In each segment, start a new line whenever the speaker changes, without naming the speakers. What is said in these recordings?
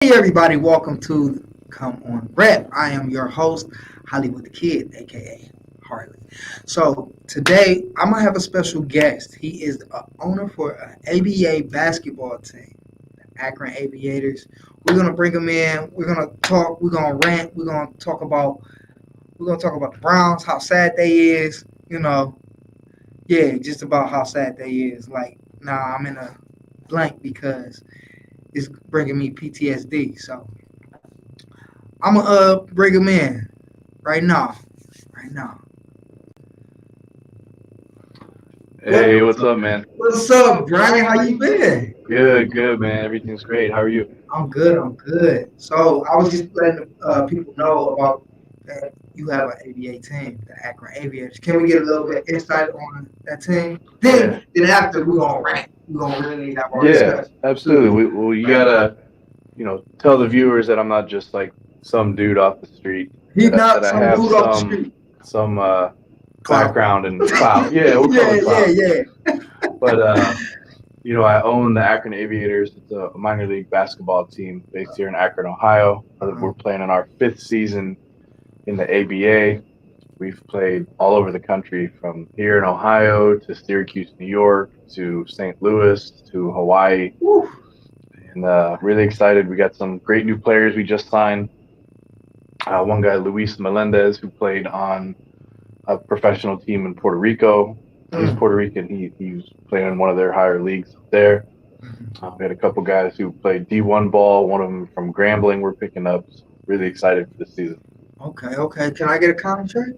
Hey everybody, welcome to Come On Rep. I am your host, Hollywood the Kid, aka Harley. So today I'm gonna have a special guest. He is the owner for an ABA basketball team, the Akron Aviators. We're gonna bring him in. We're gonna talk. We're gonna rant. We're gonna talk about the Browns, how sad they is. Yeah, just about how sad they is. Like, nah, I'm in a blank because it's bringing me PTSD. So I'm gonna bring him in right now. Right now.
Hey, what's up, man?
What's up, Brian? How you been?
Good, good, man. Everything's great. How are you?
I'm good. I'm good. So I was just letting people know about that you have an ABA team, the Akron Aviators. Can we get a little bit insight on that team?
Yeah,
Then after we're gonna rant. We're gonna really have our
yeah,
discussion.
absolutely. Well, you gotta, tell the viewers that I'm not just like some dude off the street.
He's
That
not
I
some
have
dude off the
some
street.
some
Clout.
background and clout. Yeah, we'll call
Yeah,
it
yeah,
clout.
yeah.
But I own the Akron Aviators. It's a minor league basketball team based here in Akron, Ohio.
Uh-huh.
We're playing in our fifth season in the ABA. We've played all over the country, from here in Ohio to Syracuse, New York, to St. Louis, to Hawaii,
Woo.
and really excited. We got some great new players we just signed. One guy, Luis Melendez, who played on a professional team in Puerto Rico. He's
Mm.
Puerto Rican. He's playing in one of their higher leagues there. We had a couple guys who played D1 ball. One of them from Grambling we're picking up. So really excited for this season.
Okay, okay. Can I get a contract?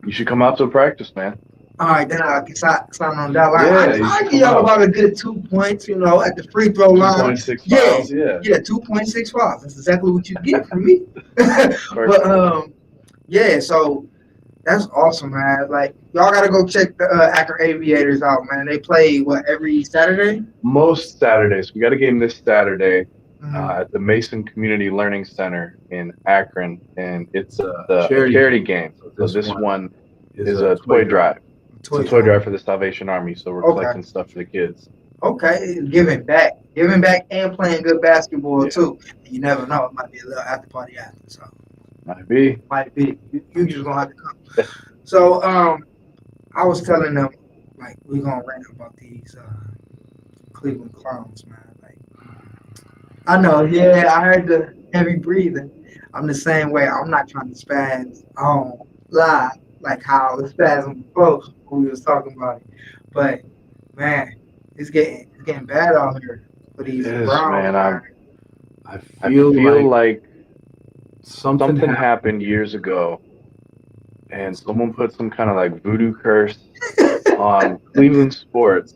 You should come out to practice, man.
All right, then I can sign on that line.
Yeah, you
I
should
give
come
y'all
out.
about a good 2 points, at the free throw line.
2.6
Yeah,
miles, yeah.
yeah, 2.65. That's exactly what you get from me. But
Perfect.
yeah. So that's awesome, man. Like y'all gotta go check the Akron Aviators out, man. They play what every Saturday.
Most Saturdays. We got a game this Saturday
Mhm.
at the Mason Community Learning Center in Akron, and it's a
Charity
charity
game.
game. So this one
is
is a toy drive. It's a
Toy
toy
drive.
drive for the Salvation Army, so we're
Okay.
collecting stuff for the kids.
Okay, giving back, and playing good basketball
Yeah.
too. You never know; it might be a little after party after. So
Might be.
might be. You just gonna have to come. So I was telling them like we gonna rant about these Cleveland Clowns, man. Like I know, yeah, I heard the heavy breathing. I'm the same way. I'm not trying to spaz on live like how it spasm before when we was talking about it. But man, it's getting bad out here for
It
these
is,
Browns,
man.
man.
I
I
feel
feel
like
like
something
something
happened.
happened years ago, and someone put some kind of like voodoo curse on Cleveland sports,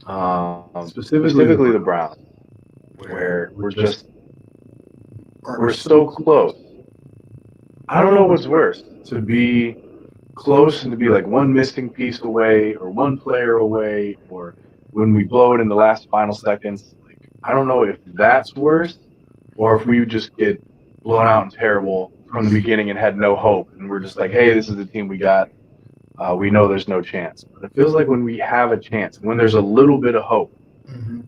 Specifically
specifically
the
the
Browns,
Browns,
where
where
we're just
we're so close. I don't know what's worse, to be close and to be like one missing piece away or one player away, or when we blow it in the last final seconds. Like, I don't know if that's worse, or if we just get blown out and terrible from the beginning and had no hope, and we're just like, hey, this is the team we got. We know there's no chance. But it feels like when we have a chance, when there's a little bit of hope,
hmm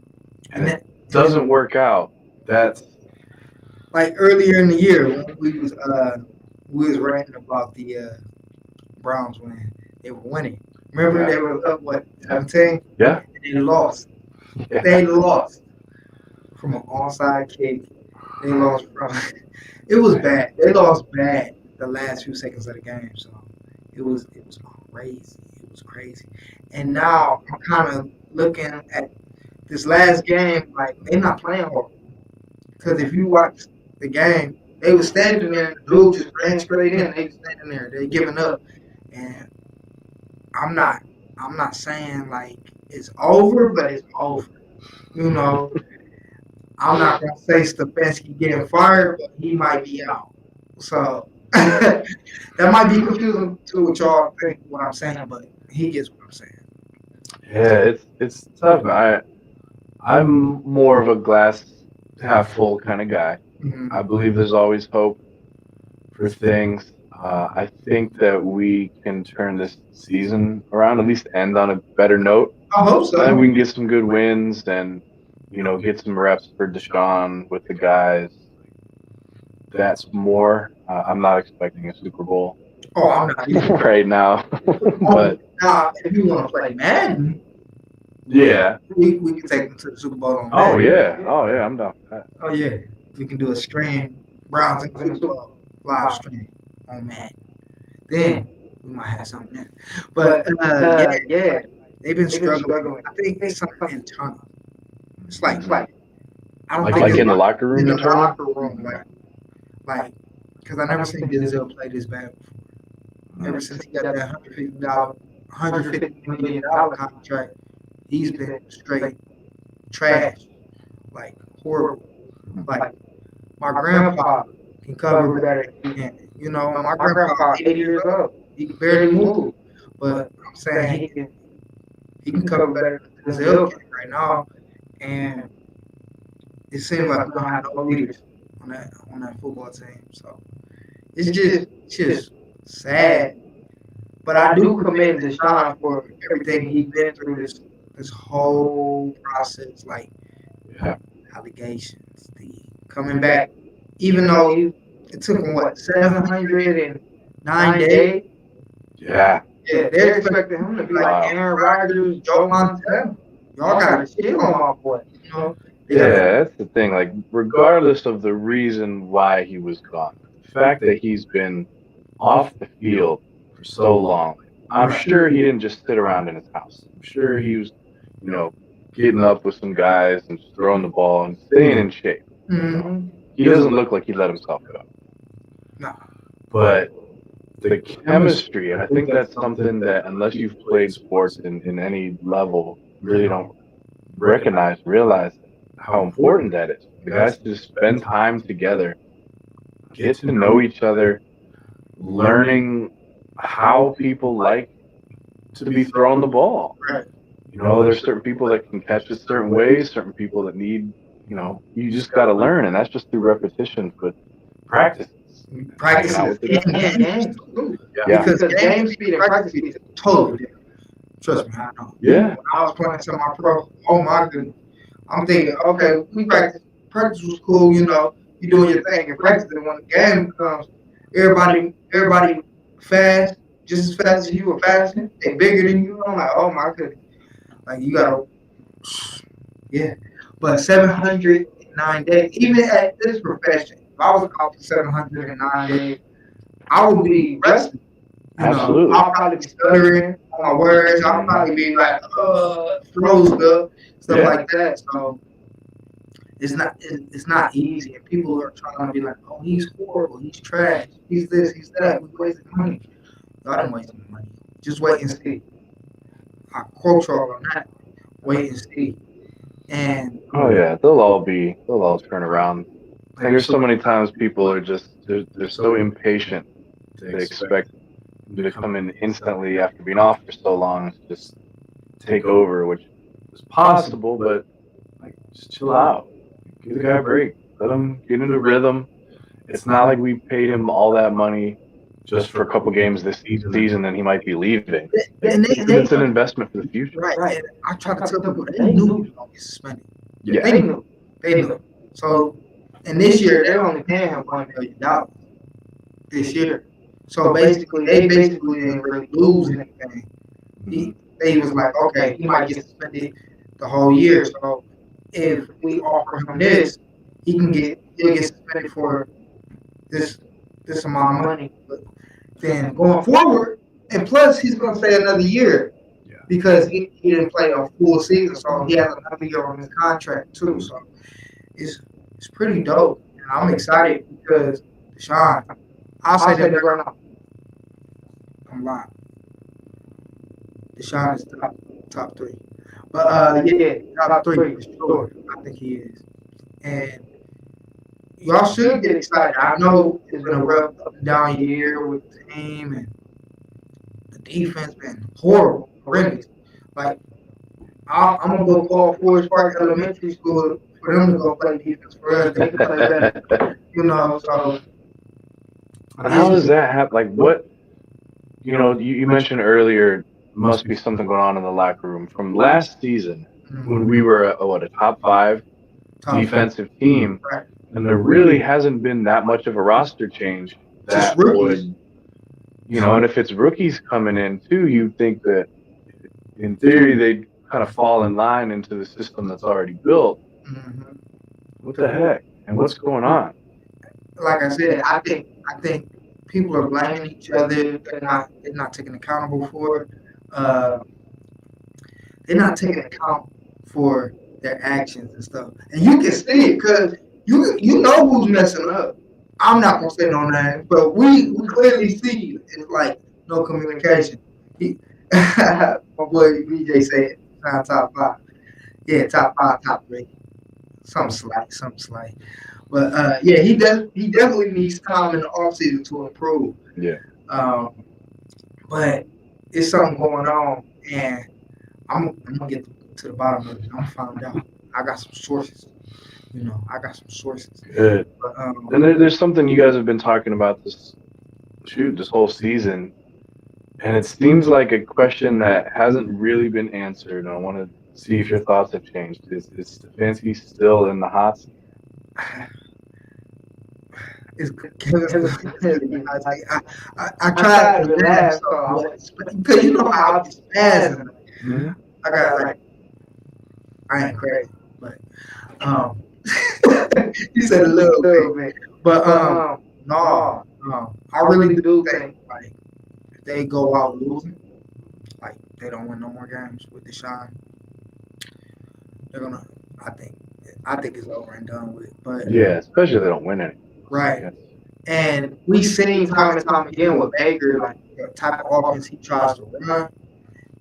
and
And
it
then
doesn't work out, that's
like earlier in the year when we was ranting about the Browns when they were winning. Remember
yeah,
they were up what 17?
yeah,
And they lost.
yeah.
They lost from an onside kick. They lost from. It was bad. They lost bad the last few seconds of the game. So it was crazy. It was crazy. And now I'm kind of looking at this last game like they're not playing hard. Because if you watch the game, they were standing there and the dude just ran straight in. They was standing there. They giving up. And I'm not I'm not saying like it's over, but it's over. You know, I'm not gonna say Stefanski getting fired, but he might be out. So that might be confusing to what y'all think what I'm saying, but he gets what I'm saying.
Yeah, it's tough. I'm more of a glass half full kind of guy.
Mhm.
I believe there's always hope for things. I think that we can turn this season around, at least end on a better note.
I hope
I think
so.
we can get some good wins, and get some reps for Deshaun with the guys. That's more. I'm not expecting a Super Bowl
Oh, I'm not either.
right now,
Oh,
but
now, if you want to play Madden,
yeah.
we can take them to the Super Bowl on
Oh
Madden.
yeah, I'm down for that.
Oh yeah, we can do a stream Browns and Super Bowl live stream on Madden. Then we might have something there. But yeah, they've been struggling. I think it's something internal. It's like I don't think
Like
it's
in the locker room
in the
internal.
locker room, like because I never seen Denzel play this bad before. Ever since he got that $150 million contract, he's been straight trash, like horrible. Like my grandpa can cover better than he can. My grandpa 80 years old. He can barely move, but I'm saying he can cover better than Denzel can right now. And it seems like we don't have no leaders on that football team. So it's just sad. But I do commend Deshaun for everything he's been through this whole process, like
Yeah.
allegations, the coming back, even though it took him 709 days.
Yeah.
Yeah, they're expecting him to be like Aaron Rodgers, Joe Montana. Y'all gotta chill on my boy.
Yeah, that's the thing. Like, regardless of the reason why he was gone, the fact that he's been off the field for so long, I'm sure he didn't just sit around in his house. I'm sure he was, getting up with some guys and just throwing the ball and staying in shape.
Mm-hmm.
He doesn't look like he let himself go.
No.
But the chemistry, and I think that's something that, unless you've played sports in any level, really don't realize how important that is. The guys just spend time together, get to know each other, learning how people like to be throwing the ball.
Right.
There's certain people that can catch it certain ways, certain people that need, you just got to learn, and that's just through repetition, but practice.
Practice
Hanging out with the
and games.
Yeah.
Because game speed and practice speed is totally different. Trust me, I know.
Yeah.
When I was playing some of my pro, oh my goodness. I'm thinking, okay, we practice was cool, you doing your thing in practice, and when the game comes, everybody fast, just as fast as you or faster, they bigger than you. I'm like, oh my goodness. Like you gotta But 709 days, even at this profession, if I was out for 709 days, I would be resting.
Absolutely.
I'll probably be stuttering on my words. I'll probably be like, froze up, stuff like that. So it's not easy. And people are trying to be like, oh, he's horrible, he's trash, he's this, he's that. We wasting money. Y'all didn't waste any money. Just wait and see. I quote y'all on that. Wait and see. And
oh yeah, they'll all turn around. Like, there's so many times people are just they're so impatient to expect them to come in instantly after being off for so long to just take over, which is possible, but just chill out. Give the guy a break. Let him get into rhythm. It's not like we paid him all that money just for a couple games this season, and he might be leaving. It's an investment for the future.
Right. And I try to tell people they knew he was gonna get suspended.
Yeah.
They knew. So, and this year they're only paying him $1 million this year. So basically, they didn't really lose anything. They was like, okay, he might get suspended the whole year. So if we offer him this, he'll get suspended for this amount of money. But then going forward, and plus he's gonna stay another year because he didn't play a full season, so he has another year on his contract too. So it's pretty dope, and I'm excited because Deshaun, I'll say that right now. I'm lying. Deshaun is top three. But top three for sure. I think he is. And y'all should get excited. I know it's been a rough up and down year with the team, and the defense been horrible, horrendous. Like I'm gonna go call Forest Park Elementary School for them to go play defense for us. They can play better, So
how does that happen? Like, what? You mentioned earlier, must be something going on in the locker room. From last season, when we were a top five
Top
defensive team,
right.
and there really hasn't been that much of a roster change
Just
that
rookies.
would, and if it's rookies coming in too, you'd think that in theory they'd kind of fall in line into the system that's already built.
hmm
What the heck? And what's going on?
Like I said, I think people are blaming each other. They're not taking accountable for it. Uh, they're not taking account for their actions and stuff. And you can see it because you know who's messing up. I'm not gonna say no names, but we clearly see it's like no communication. He, my boy BJ said not top five. Yeah, top five, top three. Something slight. But yeah, he definitely needs time in the offseason to improve.
Yeah.
Um, but it's something going on, and I'm gonna get to the bottom of it. I'm gonna find out. I got some sources. I got some sources.
Good.
But
And there's something you guys have been talking about this whole season, and it seems like a question that hasn't really been answered. And I want to see if your thoughts have changed. Is Stefanski still in the hot seat?
it's I tried to laugh, so I was, because you know how I be spazzing.
Mm-hmm.
I got like I ain't crazy, but um, you said a little bit, but no, I really do think like if they go out losing, like they don't win no more games with Deshaun, they're gonna. I think it's over and done with. But
Yeah, especially if they don't win any.
right,
Yeah.
and we seen time and time again with Baker, like the type of offense he tries to run,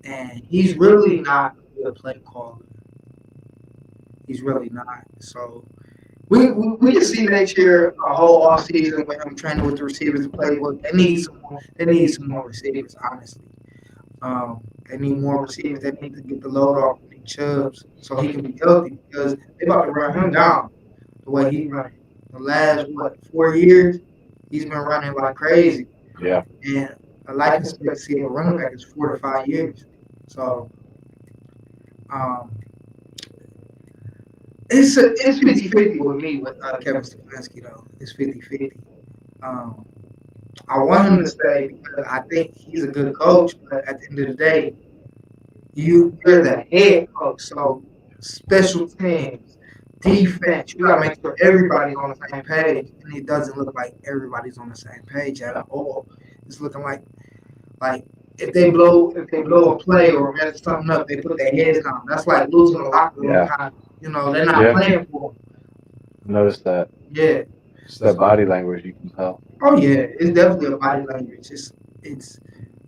and he's really not a good play caller. He's really not. So we can see next year a whole off season with him training with the receivers and playbook. They need some more receivers, honestly. They need more receivers. They need to get the load off of Nick Chubbs so he can be healthy because they about to run him down the way he running. The last 4 years, he's been running like crazy.
Yeah.
And a life expectancy of a running back is 4 to 5 years. So um, it's 50-50 with me with Kevin Stefanski though. It's 50-50. Um, I want him to stay because I think he's a good coach, but at the end of the day, you're the head coach. So special teams, defense, you gotta make sure everybody's on the same page. And it doesn't look like everybody's on the same page at all. It's looking like if they blow a play or mess something up, they put their heads down. That's like losing a locker room.
Yeah.
They're not playing for them.
Notice that.
Yeah.
It's that body language, you can tell.
Oh yeah, it's definitely a body language. It's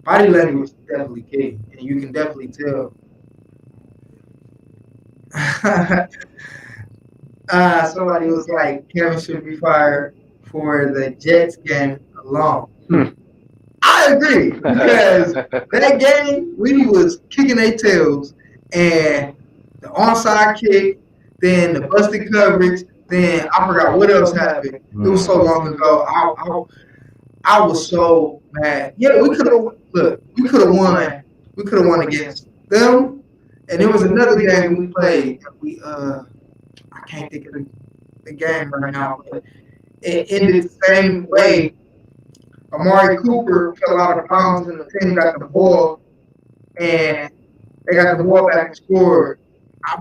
body language is definitely key, and you can definitely tell. Somebody was like, Kevin should be fired for the Jets game alone. I agree because that game we was kicking their tails, and the onside kick, then the busted coverage, then I forgot what else happened. It was so long ago. I was so mad. Yeah, we could have won. We could have won against them, and there was another game we played. I can't think of the game right now, but it ended the same way. Amari Cooper fell out of bounds, and the team got the ball, and they got the ball back and scored.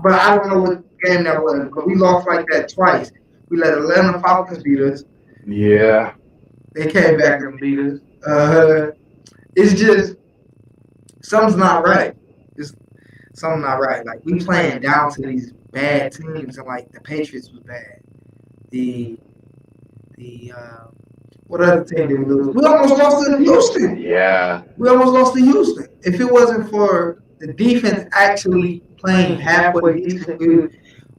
But I don't know what game that was, but we lost like that twice. We let Atlanta Falcons beat us.
Yeah.
They came back and beat us. It's just something's not right. It's something not right. Like we playing down to these bad teams, and like the Patriots was bad. The what other team did we lose? We almost lost to Houston.
Yeah.
We almost lost to Houston. If it wasn't for the defense actually playing halfway decent, we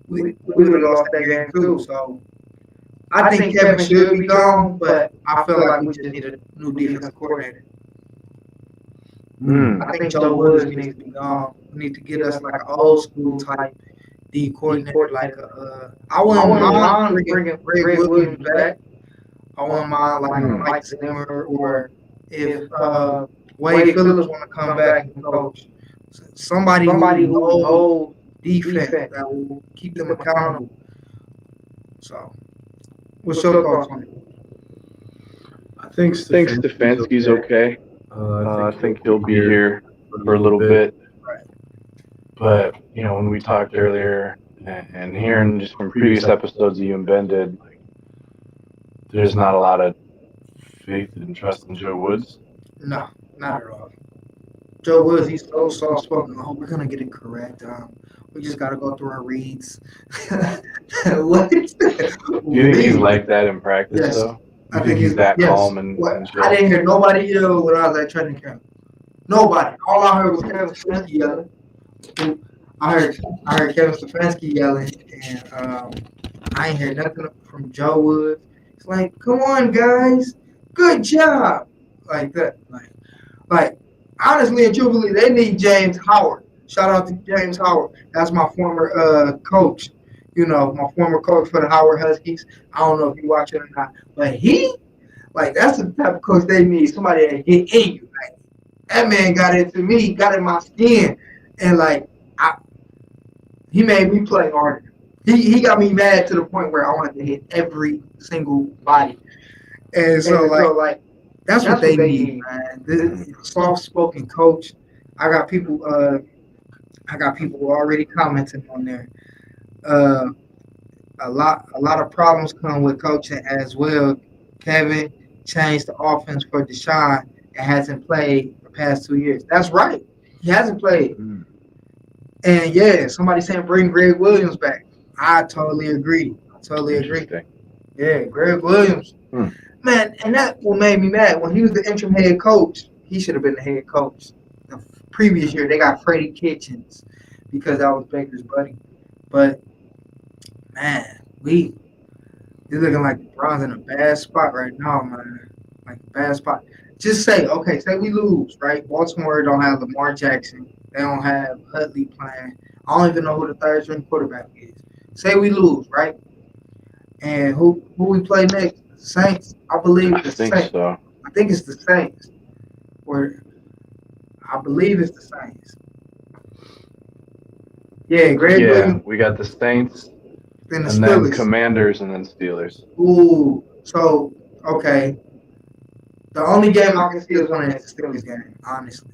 would have lost that game too. So I think Kevin should be gone, but I feel like we just need a new defensive coordinator. I think Joe Woods needs to be gone. We need to get us like an old school type D coordinator. Like I wouldn't mind bringing Greg Williams back. I wouldn't mind like Mike Zimmer, or if Wade Phillips want to come back and coach. Somebody who knows defense that will keep them accountable. So, what's your thoughts on it?
I think
Stefanski's okay.
I
I
think
think he'll be here for a little bit. But, when we talked earlier and hearing just from previous episodes that you and Ben did, like, there's not a lot of faith and trust in Joe Woods.
No, not at all. Joe Woods, he's so soft spoken. Oh, we're gonna get it correct. We just gotta go through our reads. What?
Do you think he's like that in practice,
Yes.
though?
I
You
think
he's that
yes.
calm and
What?
chill?
I didn't hear nobody yell when I was at training camp. Nobody. All I heard was Kevin Stefanski yelling. I heard Kevin Stefanski yelling, and I ain't heard nothing from Joe Woods. It's like, come on, guys, good job, like that. Like honestly and truthfully, they need James Howard. Shout out to James Howard. That's my former coach. My former coach for the Howard Huskies. I don't know if you watch it or not, but that's the type of coach they need. Somebody that get in you. Like, that man got into me, got in my skin, and he made me play harder. He got me mad to the point where I wanted to hit every single body. And so that's what they need, man. This soft spoken coach. I got people already commenting on there. A lot of problems come with coaching as well. Kevin changed the offense for Deshaun and hasn't played the past 2 years. That's right. He hasn't played. And yeah, somebody saying bring Greg Williams back. I totally agree. Yeah, Greg Williams. Man, and that what made me mad. When he was the interim head coach, he should have been the head coach. The previous year, they got Freddie Kitchens because that was Baker's buddy. But, man, he's looking like the Browns in a bad spot right now, man. Like, a bad spot. Just say we lose, right? Baltimore don't have Lamar Jackson. They don't have Utley playing. I don't even know who the third string quarterback is. Say we lose, right? And who we play next? Saints. I believe the Saints.
So.
I think it's the Saints. Or I believe it's the Saints. Yeah, Greg Williams.
We got the Saints,
Then the
and
Steelers.
then Commanders, and then Steelers.
Ooh. So, okay. The only game I can see is winning is the Steelers game, honestly.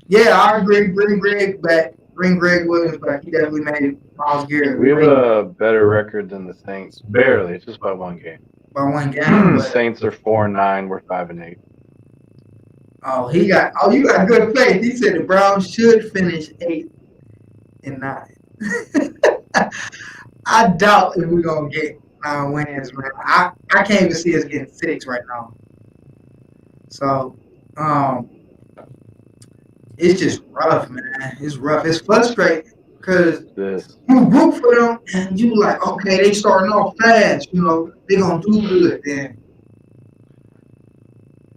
Yeah, I agree. Bring Greg back. Bring Greg Williams back. He definitely made Myles Garrett.
We have a better record than the Saints. Barely. It's just by one game.
By one game.
The Saints are 4-9. We're 5-8.
You got good faith. He said the Browns should finish 8-9. I doubt if we're gonna get 9 wins, man. I can't even see us getting 6 right now. So, it's just rough, man. It's rough. It's frustrating because you root for them and you like, okay, they starting off fast. They gonna do good. Then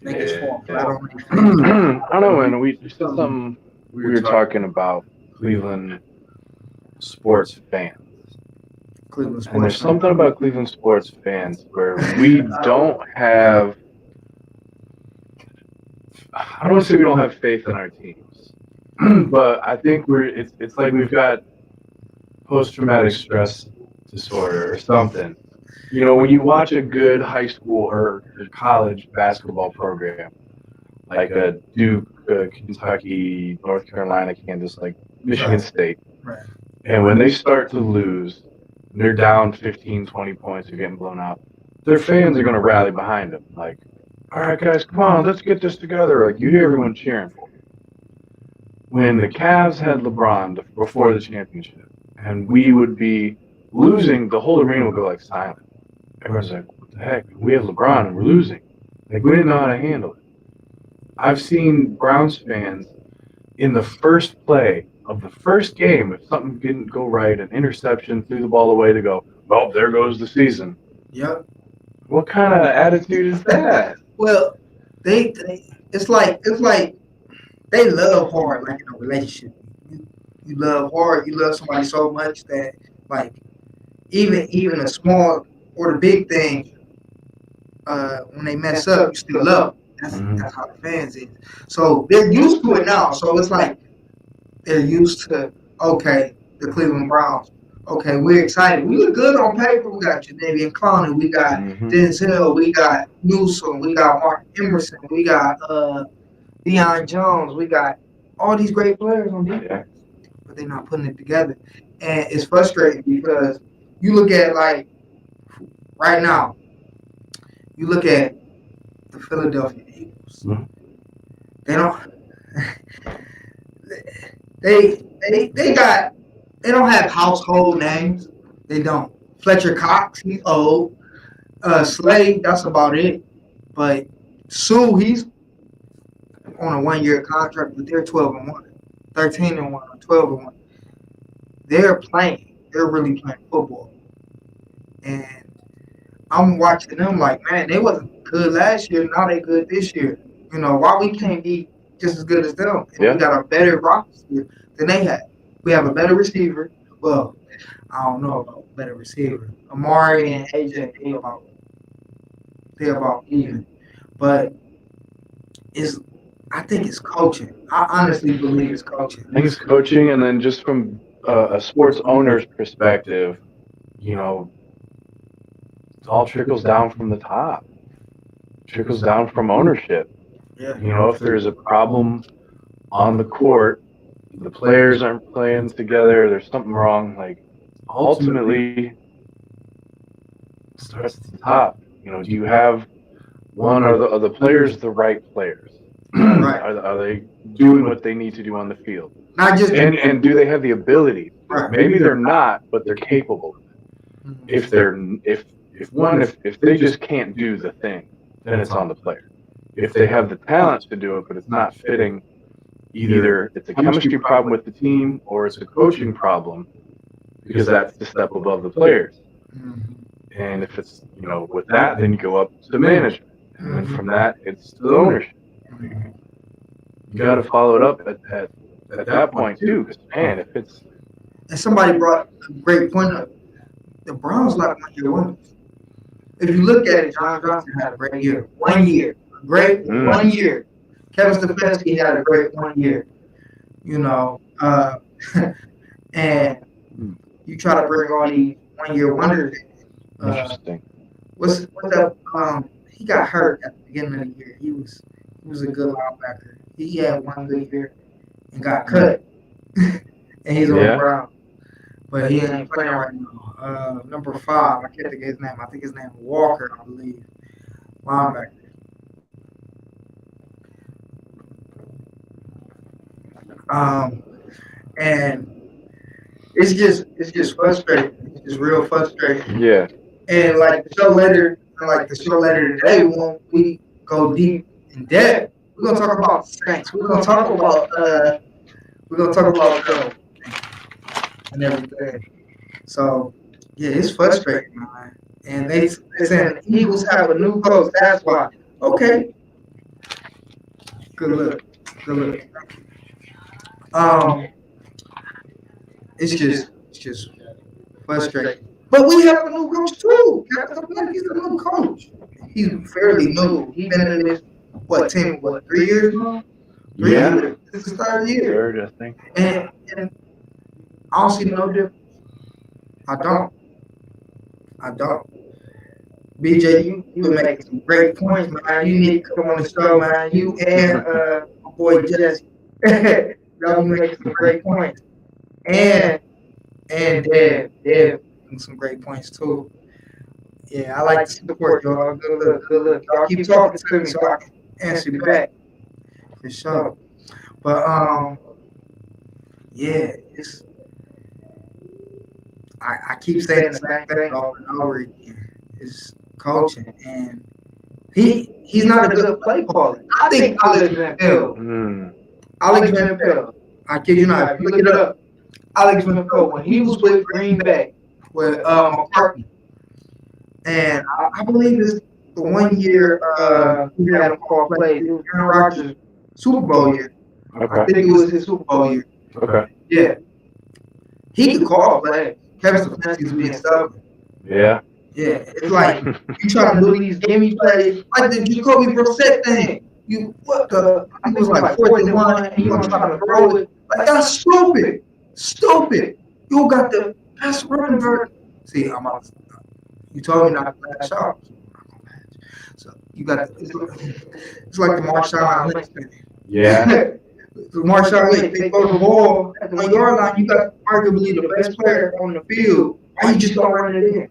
they just fall flat on their face.
I don't know, man. We said something. We were talking about Cleveland sports fans. And there's something about Cleveland sports fans where we don't have. I don't want to say we don't have faith in our teams, but I think it's like we've got post-traumatic stress disorder or something. When you watch a good high school or college basketball program, like a Duke, Kentucky, North Carolina, Kansas, like Michigan State, and when they start to lose, they're down 15, 20 points, they're getting blown out, their fans are going to rally behind them. Like, all right, guys, come on, let's get this together. Like, you hear everyone cheering for them. When the Cavs had LeBron before the championship, and we would be losing, the whole arena would go like silent. Everyone's like, what the heck? We have LeBron and we're losing. Like, we didn't know how to handle it. I've seen Browns fans in the first play of the first game, if something didn't go right, an interception, threw the ball away, to go, well, there goes the season.
Yep.
What kind of attitude is that?
Well, it's like they love hard, like in a relationship. You love hard. You love somebody so much that, like, even a small or the big thing, when they mess up, you still love them. That's how the fans is. So they're used to it now. So it's like they're used to, okay, the Cleveland Browns. Okay, we're excited. We look good on paper. We got Jadavian Clowney. We got Denzel. We got Newsom. We got Mark Emerson. We got Deion Jones. We got all these great players on defense, but they're not putting it together. And it's frustrating because you look at, like, right now, you look at the Philadelphia Eagles. They don't. They don't have household names. They don't. Fletcher Cox, he's old. Slade, that's about it. But Sue, he's on a 1-year contract, but they're 12-1, 13-1, or 12-1. They're playing. They're really playing football. And I'm watching them like, man, they wasn't good last year. Now they good this year. You know, why we can't be just as good as them? And we got a better roster than they have. We have a better receiver. Well, I don't know about better receiver. Amari and AJ, they're about even. But I think it's coaching. I honestly believe it's coaching.
I think it's coaching, and then just from a sports owner's perspective, you know, it all trickles down from the top. Trickles down from ownership.
Yeah.
You know, if there's a problem on the court, the players aren't playing together, there's something wrong, like, ultimately, it starts at the top. You know, do you have are the players the right players?
Right.
Are they doing what they need to do on the field?
Not just
And do they have the ability?
Right.
Maybe they're not, but they're capable. If they just can't do the thing, then it's on the player. If they have the talent to do it, but it's not fitting, either it's a chemistry problem with the team or it's a coaching problem, because that's the step above the players. And if it's, you know, with that, then you go up to management. And then from that, it's to the ownership. You got to follow it up at that point, too. Because, man, if it's...
And somebody brought a great point up. The Browns like 1-year wonders. If you look at it, John Johnson had a great year. 1 year. Great 1 year. Kevin Stefanski had a great 1 year. You know, and you try to bring all these 1-year wonders.
Interesting.
What's that? He got hurt at the beginning of the year. He was a good linebacker. He had 1 good year and got cut. And he's on the Browns. But he ain't playing right now. Number 5, I can't think of his name. I think his name is Walker, I believe. Linebacker. And it's just frustrating. It's just real frustrating.
Yeah.
And like the show later today, when we go deep in depth, we're gonna talk about Saints. We're gonna talk about and everything. So yeah, it's frustrating, man. And they saying the Eagles have a new coach. That's why. Okay. Good look. It's just frustrating. But we have a new coach too. He's a new coach. He's fairly new. He's been in this 3 years now? 3 years. This is 3rd year.
Third, I think.
And I don't see no difference. I don't. BJ, you been making some great points, man. You need to come on the show, man. You and my boy Jesse. Y'all be making some great points. And Dev making some great points too. Yeah, I like to support y'all. Good look. Y'all keep talking to me so I can answer you back. For sure. But yeah, I keep saying the same thing over and over again. It's coaching, and he's not a good play caller. I think Alex Van Pelt. Alex Van Pelt. I kid you not. If you look it up, Alex Van Pelt, when he was with Green Bay with McCartney, and I believe it's the 1 year he had him call plays. It was Aaron Rodgers' Super Bowl year.
Okay.
I think it was his Super Bowl year.
Okay.
Yeah. He could call plays. Kevin Stefanski's being stubborn.
Yeah.
Yeah, it's like you trying to do these gimme plays, like the Jacoby Brissett thing. He was like 4th and 1, and you gonna try to throw it. Like, that's stupid. You got the best running back. See, you told me not to lash out. So you got it's like the Marshawn Lynch thing.
Yeah.
Marshawn Lynch, they throw the ball at the 1 yard line. You got arguably the best player on the field. Why you just don't run it in?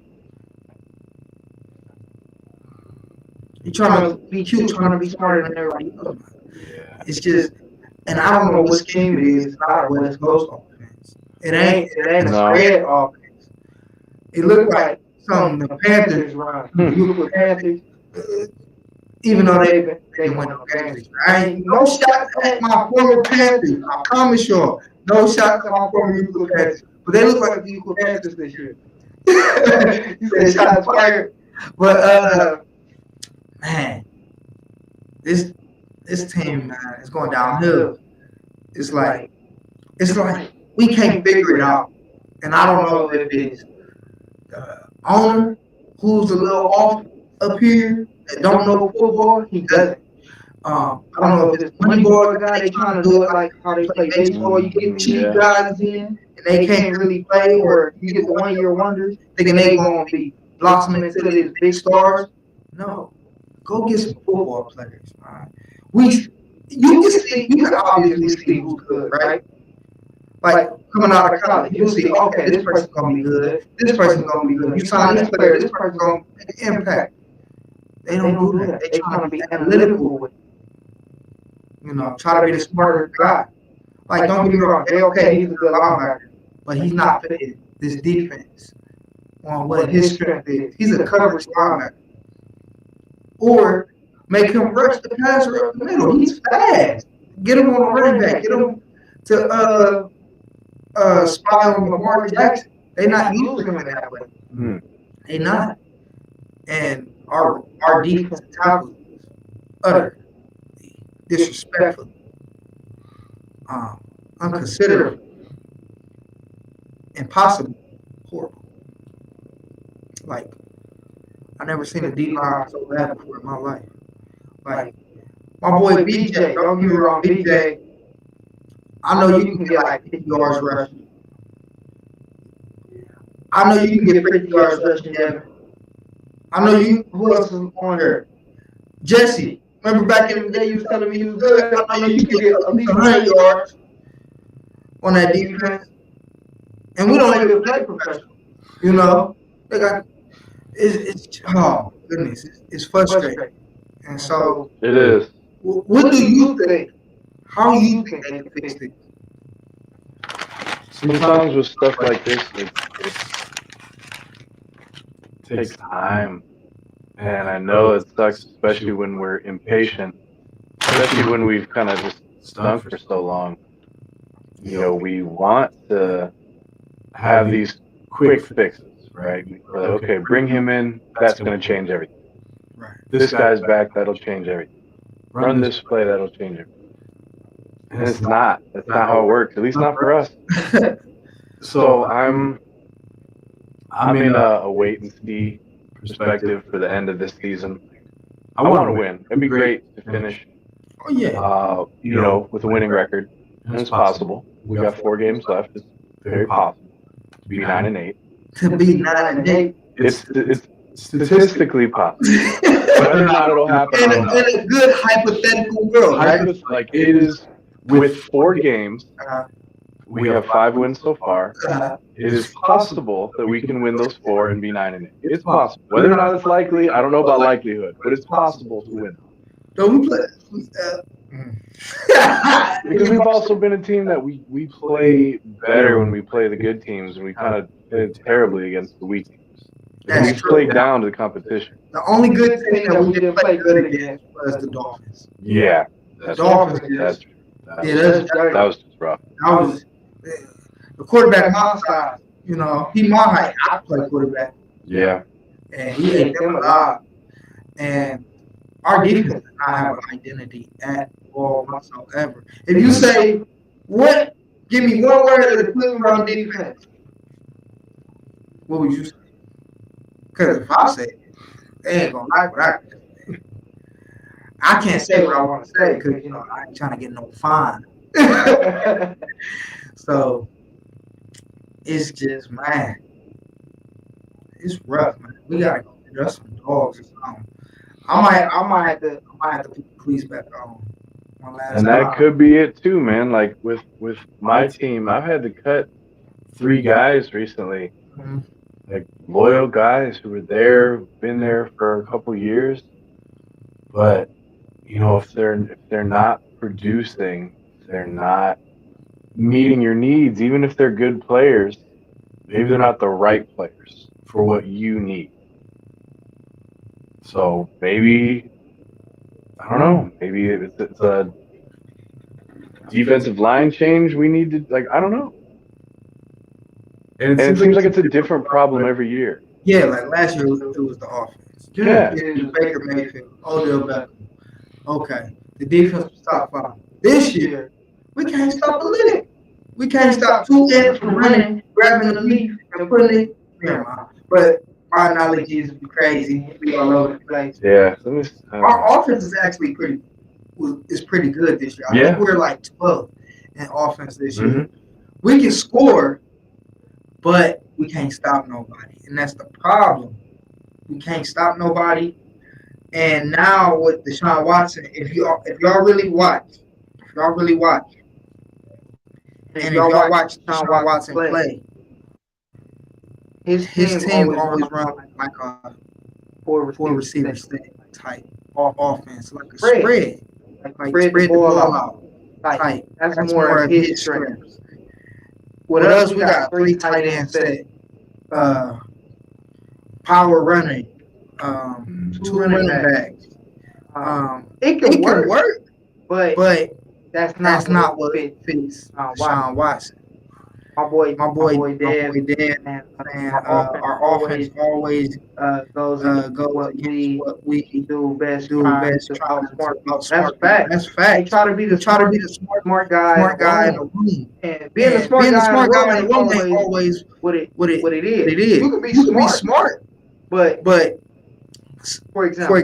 You're trying to be cute, trying to be smarter than everybody else.
Yeah.
It's just, and I don't know what scheme it is. It's not a West Coast offense. It ain't a
No.
spread offense. It looked like something the Panthers run. You look at Panthers, even though they win no games. I ain't no shots at my former Panthers. I promise y'all, no shots at my former Euclid Panthers. But they look like the Euclid Panthers this year. You said shots fired, but man, this team, man, is going downhill. It's like we can't figure it out, and I don't know if it's the owner who's a little off up here that don't know football. He doesn't. I don't know if it's Moneyball guy. They trying to do it like how they play baseball. You get cheap guys in, and they can't really play, or you get the 1 year wonders thinking they gonna be blossoming into these big stars. No, go get some football players. All right? You can obviously see who's good, right? Like coming out of college, you see, okay, this person's gonna be good. This person's gonna be good. You sign this player, this person's gonna make an impact. They don't do that. They trying to be analytical with, try to be the smarter guy. Like, don't get me wrong, okay, he's a good linebacker, but he's not fitting this defense on what his strength is. He's a coverage linebacker. Or make him rush the passer up the middle. He's fast. Get him on the running back. Get him to spy on Lamar Jackson. They're not using him in that way. They not. And our defensive tackle is utterly disrespectful, unconsiderate, impossible, horrible. Like, I never seen a D line so bad before in my life. Like, my boy BJ, don't get me wrong, BJ, I know you can get like 50 yards rushing. I know you can get 50 yards rushing, Devin. I know you. Who else is on there? Jesse. Remember back in the day you was telling me you was good? I know you can get at least 100 yards on that defense. And we don't even play professional. They got it's oh goodness, it's frustrating. And so
it is.
What do you think? How do you think they can fix it?
Sometimes with stuff like this, it takes time. And I know it sucks, especially when we're impatient, especially when we've kind of just stunk for so long. We want to have these quick fixes, right? We're like, okay, bring him in, that's going to change everything.
Right.
This guy's back, that'll change everything. Run this play, that'll change everything. And it's not. That's not how it works, at least not for us. So I'm in a wait and see perspective for the end of this season. I want to win. It'd be great to finish, with a winning record. And it's possible. We got 4 games left. It's very possible to be 9-8.
To be 9-8.
It's statistically possible. Whether or not it'll happen,
in a good hypothetical world, right?
Like it is with 4 games. We have 5 wins so far. It is possible that we can win those 4 and be 9-8. It's possible. Whether or not it's likely, I don't know about likelihood, but it's possible to win.
Don't we play?
Because we've also been a team that we play better when we play the good teams, and we kind of did terribly against the weak teams. We played down to the competition.
The only good team that we didn't play good against was the Dolphins.
Yeah,
the Dolphins.
That was just rough.
The quarterback my side, he my height. I play quarterback.
Yeah.
And he ate them alive. And our defense does not have an identity at all whatsoever. If you say, give me one word of the Cleveland Brown defense, what would you say? Because if I say it, they ain't going to like what I say. I can't say what I want to say because, I ain't trying to get no fine. So, it's just man, it's rough, man. We gotta go get us some dogs or something. I might have to put the cleats back on one last
And that
time.
could be it too, man. Like with my team, I've had to cut 3 guys recently,
Mhm.
like loyal guys who were there, been there for a couple years. But if they're not producing, if they're not meeting your needs, even if they're good players, maybe they're not the right players for what you need. So maybe I don't know. Maybe it's a defensive line change we need to like. I don't know.
And it
And it
seems like
seems like
it's a
it's a
different
different
problem
problem
every
every year.
Yeah, like last year it was the offense.
Yeah.
It was Baker Mayfield, Odell Beckham. Okay, the defense was top five. This year, we can't stop a lick. We can't stop two ends from running, grabbing the leaf, and putting it. Never mind. But my analogies would be crazy. It'd be all over the place.
Yeah.
Our offense is actually pretty good this year. I
Yeah.
think we're like 12th in offense this year.
Mhm.
We can score, but we can't stop nobody, and that's the problem. We can't stop nobody. And now with Deshaun Watson, if y'all really watch, and if y'all watch Deshaun Watson play, his team always run like a four receiver set type offense, like a spread, like spread the ball out tight. That's more of his strengths. With us, we got 3 tight end set, power running, 2 running backs. It can work, but that's not what fits Deshaun Watson. My boy Dan, man, our offense always goes against what we do best, trying to outsmart. That's fact. They try to be the smart guy in the room. And being the smart guy in the room ain't always what it is. You can be smart, but for example,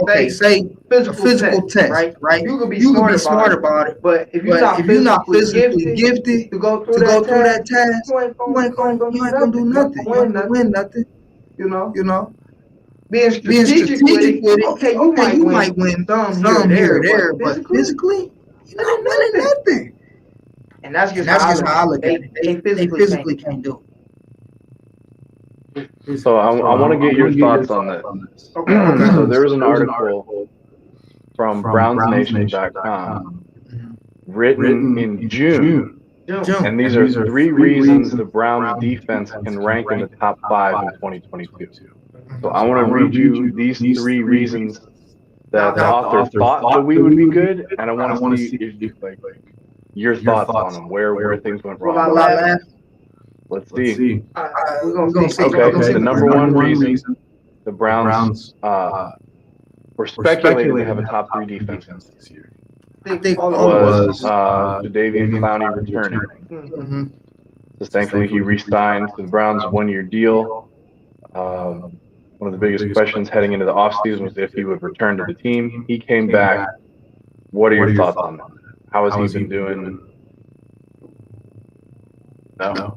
okay, say a physical test, right? You can be smart about it, but if you're not physically gifted to go through that task, you ain't gonna do nothing. You ain't gonna win nothing. You know, being strategic with it. Okay, you might win some here or there, but physically, you're not winning nothing. And that's just how I look at it. They physically can't do it.
So I want to get your thoughts on this.
Okay.
So there was an article from BrownsNation.com written in June, and these are 3 reasons the Browns defense can rank in the top 5 in 2022. So I want to read you these 3 reasons that the author thought that we would be good, and I want to see if you like your thoughts on them, where things went wrong. Let's see.
We're gonna see.
Okay, the number one reason the Browns were speculating to have a top 3 defense
this year.
I think
was Jadeveon Clowney returning.
Mm-hmm.
So thankfully he re-signed to the Browns 1-year deal. One of the biggest questions heading into the offseason was if he would return to the team. He came back. What are your thoughts on that? How has he been doing? No.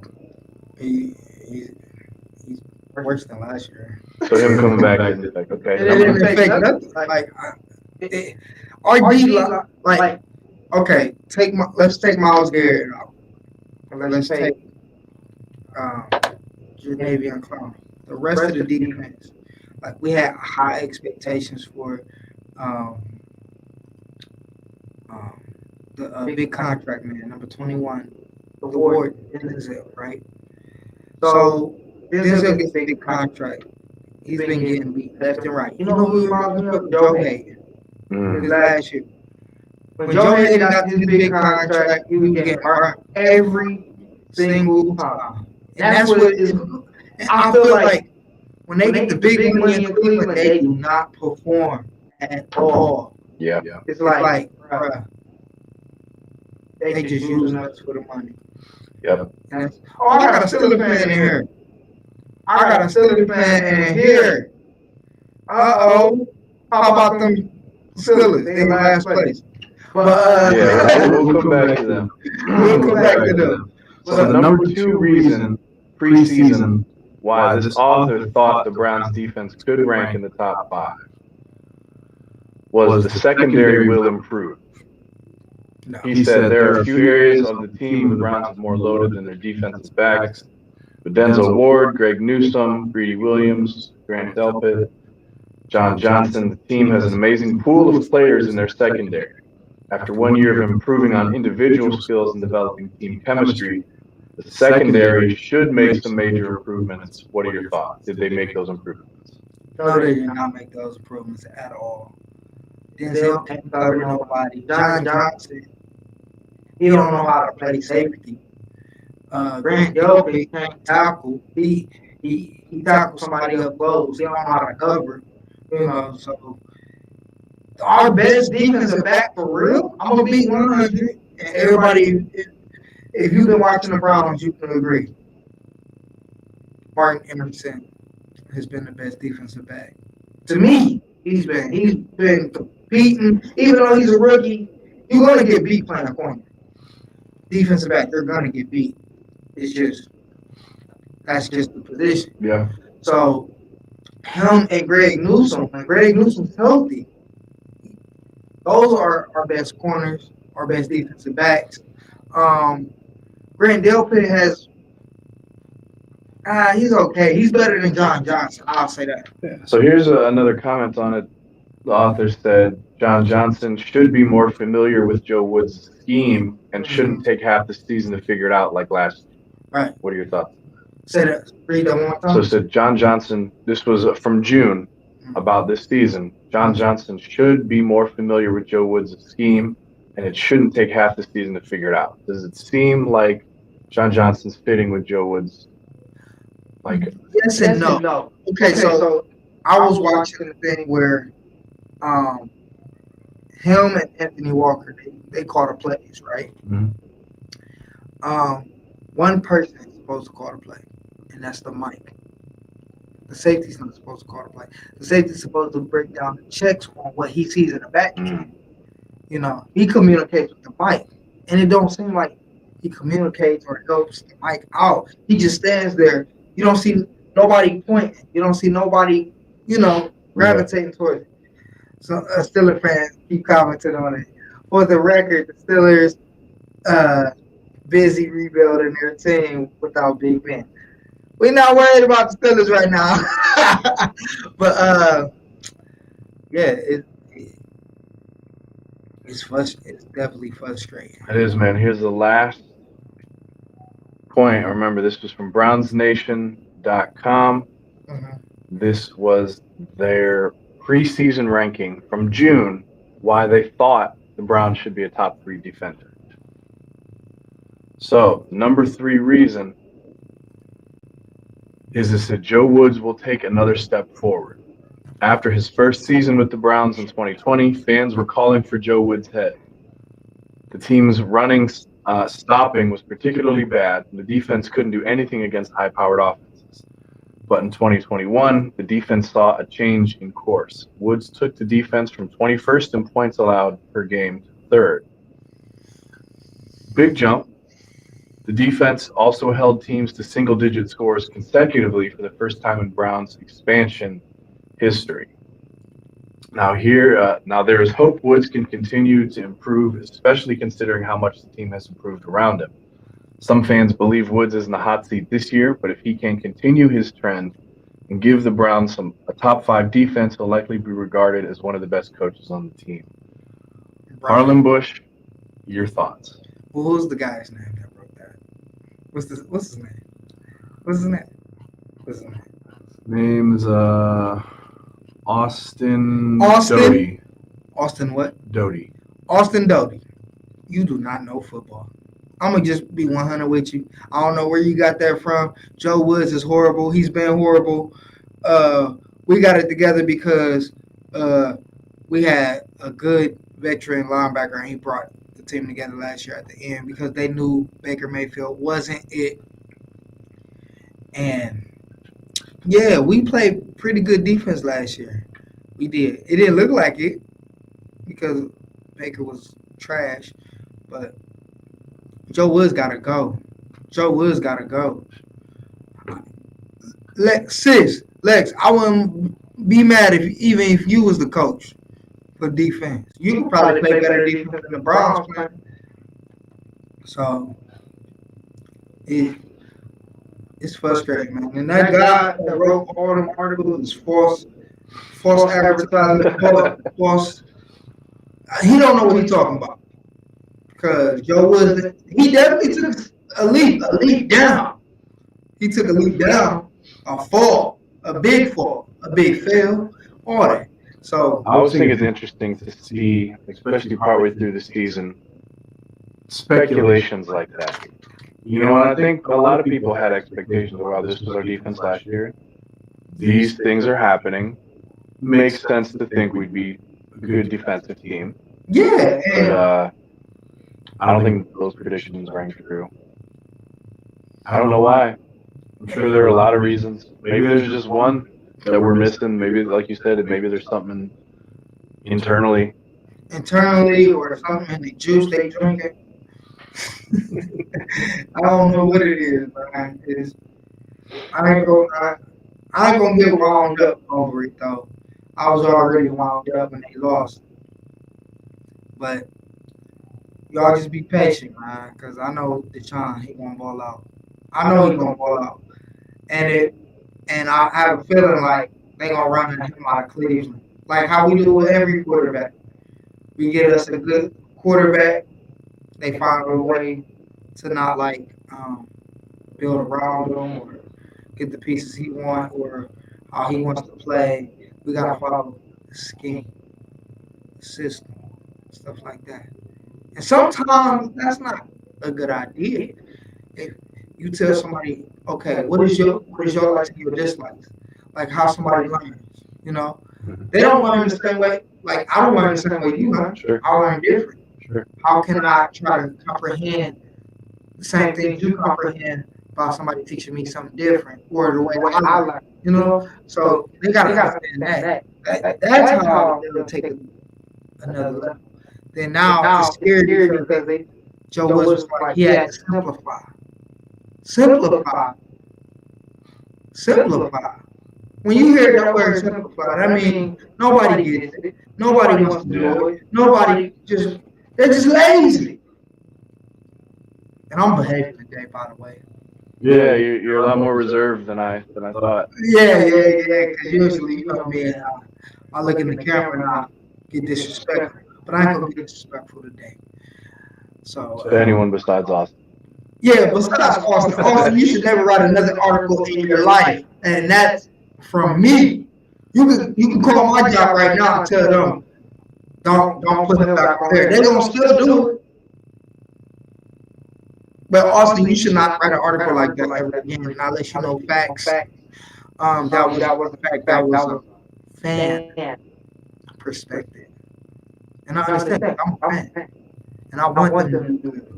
He's worse than last year.
So him coming back is like, okay.
It didn't affect nothing. Our D like okay. Let's take Myles Garrett out. Let's take Jadeveon Clowney. The rest of the defense, like we had high expectations for the big contract man, number 21, the Ward Denzel, right? So Denzel gets a big contract. He's been getting beat left and right. You know who reminds me of? Joe Hayden. Last year. When Joe Hayden got this big contract, he was getting hurt every single time. And that's what it is. I feel like when they get the big money in Cleveland, they do not perform at all.
Yeah.
It's like bruh, they just using us for the money.
Yep.
I got a Steelers fan in here. I got a Steelers fan in here. Uh-oh. How about them Steelers? They in last place. But
yeah, we'll come back to them.
We'll come back to them.
So the number two reason preseason why this author thought the Browns defense could rank in the top 5 was the secondary will improve.
No.
He said there are a few areas of the team where the Browns have more loaded than their defensive backs. With Denzel Ward, Greg Newsome, Greedy Williams, Grant Delpit, John Johnson, the team has an amazing pool of players in their secondary. After 1 year of improving on individual skills and developing team chemistry, the secondary should make some major improvements. What are your thoughts? Did they make those improvements?
No, they did not make those improvements at all. Denzel can't cover nobody. John Johnson, he don't know how to play safety. Grant Delpit can't tackle. He tackles somebody up close. He don't know how to cover. So our best defensive back for real, I'm gonna be 100. And everybody, if you've been watching the Browns, you can agree. Martin Emerson has been the best defensive back. To me, he's been competing. Even though he's a rookie, you're gonna get beat playing corner. Defensive back, you're gonna get beat. That's just the position.
Yeah.
So him and Greg Newsome, when Greg Newsome's healthy, those are our best corners, our best defensive backs. Grant Delpit has he's okay. He's better than John Johnson. I'll say that.
Yeah. So here's another comment on it. The author said John Johnson should be more familiar with Joe Woods' scheme and shouldn't take half the season to figure it out like last year.
Right.
What are your thoughts?
Say that. Read that one more time.
So it said John Johnson, this was from June about this season. John Johnson should be more familiar with Joe Woods' scheme, and it shouldn't take half the season to figure it out. Does it seem like John Johnson's fitting with Joe Woods? Like,
yes and no. Okay, so I was watching the thing where him and Anthony Walker, they call the plays, right?
Mhm.
One person is supposed to call the play, and that's the mic. The safety's not supposed to call the play. The safety's supposed to break down the checks on what he sees in the back. He communicates with the mic, and it don't seem like he communicates or helps the mic out. He just stands there. You don't see nobody pointing. You don't see nobody, gravitating towards it. So Steelers fans keep commenting on it. For the record, the Steelers busy rebuilding their team without Big Ben. We're not worried about the Steelers right now. But it's definitely frustrating.
It is, man. Here's the last point. Remember, this was from brownsnation.com.
Mhm.
This was their preseason ranking from June, why they thought the Browns should be a top 3 defender. So, number 3 reason is this that Joe Woods will take another step forward. After his first season with the Browns in 2020, fans were calling for Joe Woods' head. The team's running stopping was particularly bad, and the defense couldn't do anything against high-powered offenses. But in 2021, the defense saw a change in course. Woods took the defense from 21st in points allowed per game to 3rd. Big jump. The defense also held teams to single-digit scores consecutively for the first time in Browns expansion history. Now there is hope Woods can continue to improve, especially considering how much the team has improved around him. Some fans believe Woods is in the hot seat this year, but if he can continue his trend and give the Browns a top 5 defense, he'll likely be regarded as one of the best coaches on the team. Harlynn Bush, your thoughts?
Well, who's the guy's name that wrote that? What's his name? What's his name?
Name's Austin
Doty. Austin what?
Doty.
Austin Doty. You do not know football. I'm going to just be 100 with you. I don't know where you got that from. Joe Woods is horrible. He's been horrible. We got it together because we had a good veteran linebacker, and he brought the team together last year at the end because they knew Baker Mayfield wasn't it. And, yeah, we played pretty good defense last year. We did. It didn't look like it because Baker was trash, but Joe Woods got to go. Joe Woods got to go. Lex, I wouldn't be mad if you was the coach for defense. You could probably play better defense than the Browns play. So it's frustrating, man. And that guy that wrote all them articles is false advertising, false. He don't know what he's talking about. Because Joe Woods, he definitely took a leap down. He took a leap down, a fall, a big fail, all that. So
I always think it's interesting to see, especially partway through the season, speculations like that. You know, and I think a lot of people had expectations of, wow, this was our defense last year. These things are happening. Makes sense to think we'd be a good defensive team.
yeah,
But I don't think those predictions rang true. I don't know why. I'm sure there are a lot of reasons. Maybe there's just one that we're missing. Maybe, like you said, maybe there's something internally.
or something in the juice they drinking. I don't know what it is, man. I ain't gonna get wound up over it though. I was already wound up when they lost. But y'all just be patient, man, because I know Deshaun, he gonna ball out. I know he gonna ball out. And I have a feeling like they gonna run him out of Cleveland. Like how we do with every quarterback. We get us a good quarterback, they find a way to not build around him or get the pieces he wants or how he wants to play. We gotta follow the scheme, the system, stuff like that. And sometimes that's not a good idea. If you tell somebody, okay, what is your likes and your dislikes? Like how somebody learns, you know? They don't learn the same way. Like I don't learn the same way you learn.
Sure.
I learn different.
Sure.
How can I try to comprehend the same things you comprehend about somebody teaching me something different or the way I learn? You know? So they gotta understand that. That's how they'll take another level. Then now it's scary because Joe was like he had to simplify. When you hear that word simplify, that means nobody gets it. Nobody wants to do it. They're just lazy. And I'm behaving today, by the way.
Yeah, you're a lot more reserved than I thought.
Yeah. Because usually, you know me, I look in the camera and I get disrespectful. But I ain't gonna get disrespectful today. So
To anyone besides Austin.
yeah, besides Austin, you should never write another article in your life, and that's from me. You can call my job right now and tell them don't put him back on there. They're gonna still do it. But Austin, you should not write an article like that ever again. And I'll let you know facts. That was a fact. That was a fan perspective. And I understand. I'm a fan, and I want them to do it.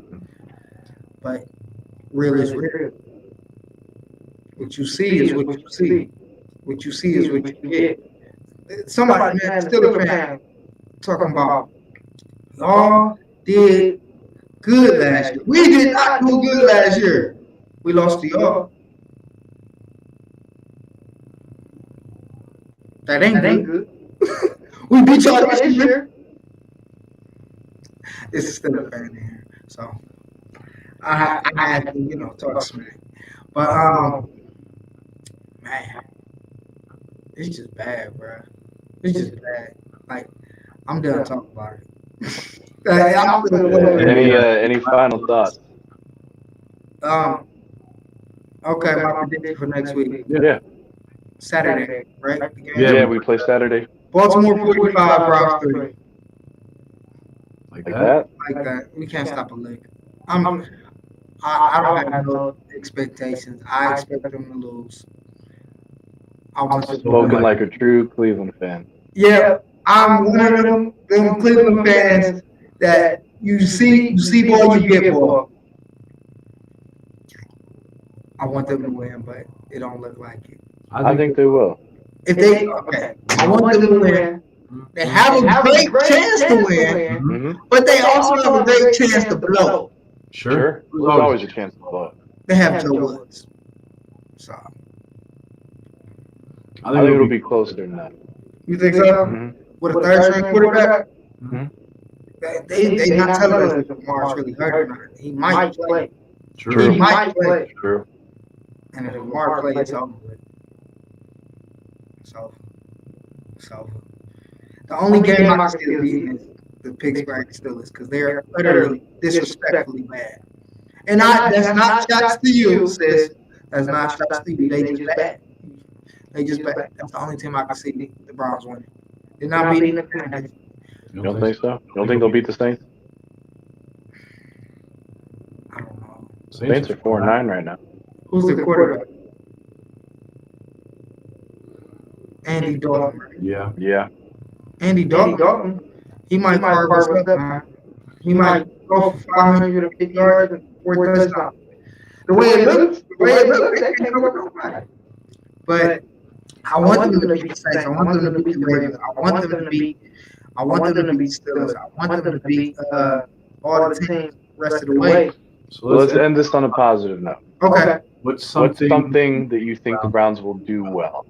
But real is real. What you see is what you see. What you see is what you get. Somebody, man, still a fan, talking about y'all did good last year. We did not do good last year. We lost to y'all. That ain't good. We beat y'all this year. It's still a fan here, so I had to, talk smack. But man, it's just bad, bro. It's just bad. Like I'm done talking about it.
Any final thoughts?
Okay, my prediction for next week.
Yeah.
Saturday, right?
Yeah, we play Saturday.
Baltimore 45, Browns 3.
Like that?
Like that. We can't stop a lick. I don't have no expectations. I expect them to lose. I want to
Spoken like a true Cleveland fan.
Yeah, I'm one of them Cleveland fans that you see ball, you get ball. I want them to win, but it don't look like it.
I think they will.
If they I want them to win. They have a great chance to win, but they also have a great chance to blow.
Sure. There's always a chance to blow.
They have Joe Woods. So
I
I
think it'll be closer than that.
you think so?
Mhm.
With a third string quarterback,
Mhm.
they not telling us if Lamar's really hurt or not. He might play. He
True.
might play.
True.
And if Lamar plays, it's over with. So, so the only game I can see them beating is the Pittsburgh Steelers because they're utterly disrespectfully bad. And that's not shots to you, sis. That's not shots to you. They just bad. They just bad. That's the only team I can see the Browns winning. They're not beating the Commanders.
You don't think so? You don't think they'll beat the Saints?
I don't know.
Saints are 4-9 right now.
Who's the quarterback? Andy Dalton.
Yeah.
Yeah.
Andy Dalton. He might carve us up, man. He might go for 550 yards and 4 touchdowns. The way it looks, they can't go with nobody. But I want them to beat the Saints. I want them to beat the Ravens. I want them to beat the Steelers. I want them to beat all the teams the rest of the way.
So let's end this on a positive note.
Okay.
What's something that you think the Browns will do well?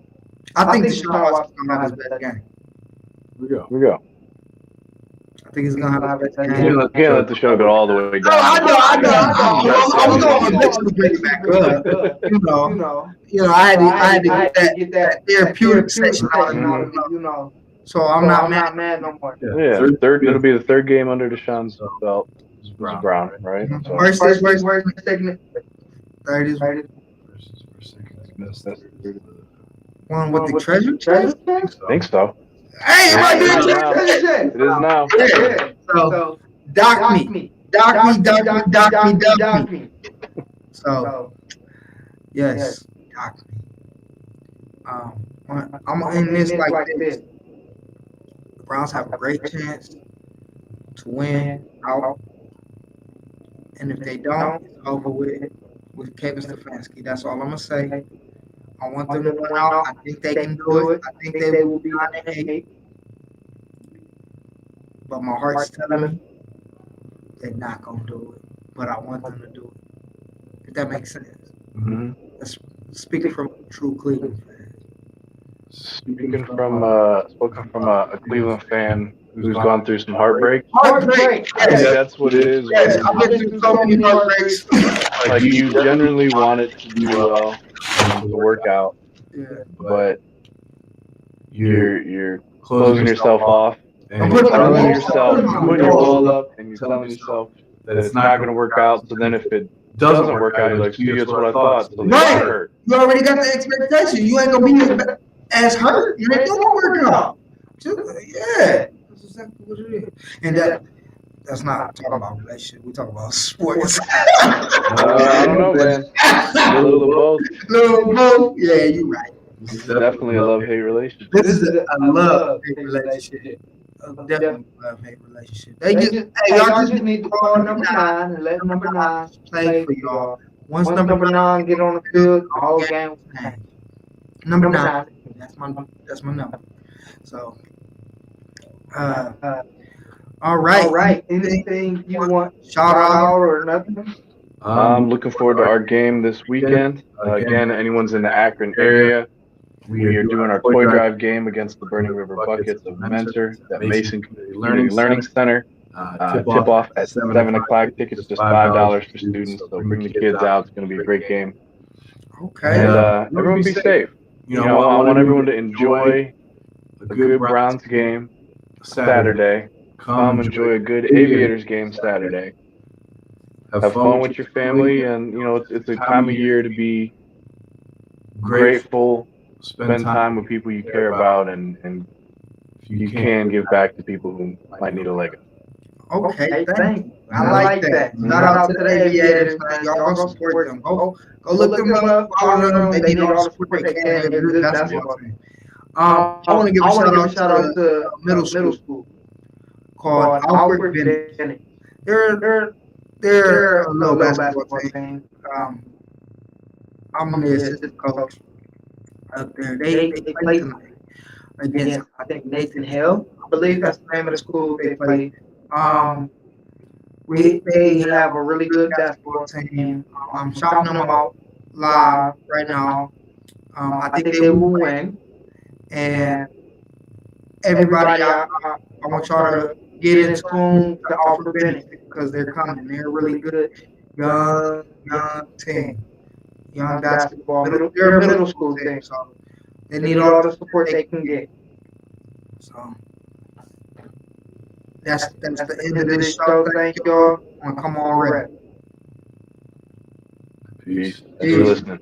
I think Deshaun Watson's gonna have his best game.
Here we go.
I think he's gonna have his best
You
game.
can't let the show go all the way down.
I know. I was going to eventually bring it back up. I had to get that therapeutic session out of me. So I'm not mad no more.
Yeah, it'll be the third game under Deshaun's belt. Brown, right? So,
First segment. Third is one with the treasure chest.
I think so.
Hey, am I doing
now.
treasure chest?
It is now.
Yeah. So dock me. So yes, dock me. I'm gonna end this like this. The Browns have a great chance to win out, and if they don't, it's over with Kevin Stefanski. That's all I'm gonna say. I want them to win out. I think they can do it. I think they will be 9-8. But my heart's telling me they're not gonna do it. But I want them to do it. If that makes sense.
Mm-hmm.
That's speaking from a true Cleveland fan.
Spoken from a Cleveland fan who's gone through some heartbreak.
Heartbreak.
I think that's what it is.
Yes, I've been through so many heartbreaks.
Like you generally want it to do well, to work out,
Yeah.
but you're closing yourself off.
And
Put-
Telling yourself, you're putting your wall up, and you're telling yourself that it's not going to work out. So then, if it doesn't work out, you're like, "See, that's what I thought." So
Right.
it hurt.
You already got the expectation. You ain't gonna be as hurt. You ain't gonna work out. Yeah. That's exactly what it is. And that's not talking about relationship. We talk about sports.
I don't know, man. A little of both.
No, yeah, you're right.
Definitely a love-hate relationship.
This is a love-hate relationship. Definitely a love-hate relationship. Y'all just need to call number 9 and let number 9 play for y'all. Once number 9 get on the field, all games change. Number 9. That's my number. So, all right. Anything you want shout out or nothing?
I'm looking forward to our game this weekend. Again, anyone's in the Akron area, we are doing our toy drive game against the Burning River Buckets of Mentor at Mason Community Learning Center. Tip off at 7 o'clock. Tickets just $5 for students. So bring the kids out. It's going to be a great game.
Okay.
And everyone be safe. I want everyone to enjoy a good Browns game Saturday. Come enjoy a good Aviators game Saturday. Have fun with your family, and it's a time of year to be grateful, spend time with people you care about, and if you can, give back to people who might need a leg up.
Okay, thank you. I like that. Shout out to the Aviators, man. Y'all go support them. Go look them up, follow them. They need all the support they can. They're a good basketball team. I want to give a shout out to a middle school called Alfred Bennett. They're a little basketball team. I'm the assistant coach up there. They play tonight against, I think, Nathan Hill. I believe that's the name of the school they play. they have a really good basketball team. I'm shouting them out live right now. I think they will win, and everybody, I want y'all to get in tune to Alfred Bennington because they're coming. They're a really good young team, young basketball. They're a middle school team, so they need all the support they can get. So that's the end of this show. Thank y'all. I'm gonna come on ready.
Peace. Thanks for listening.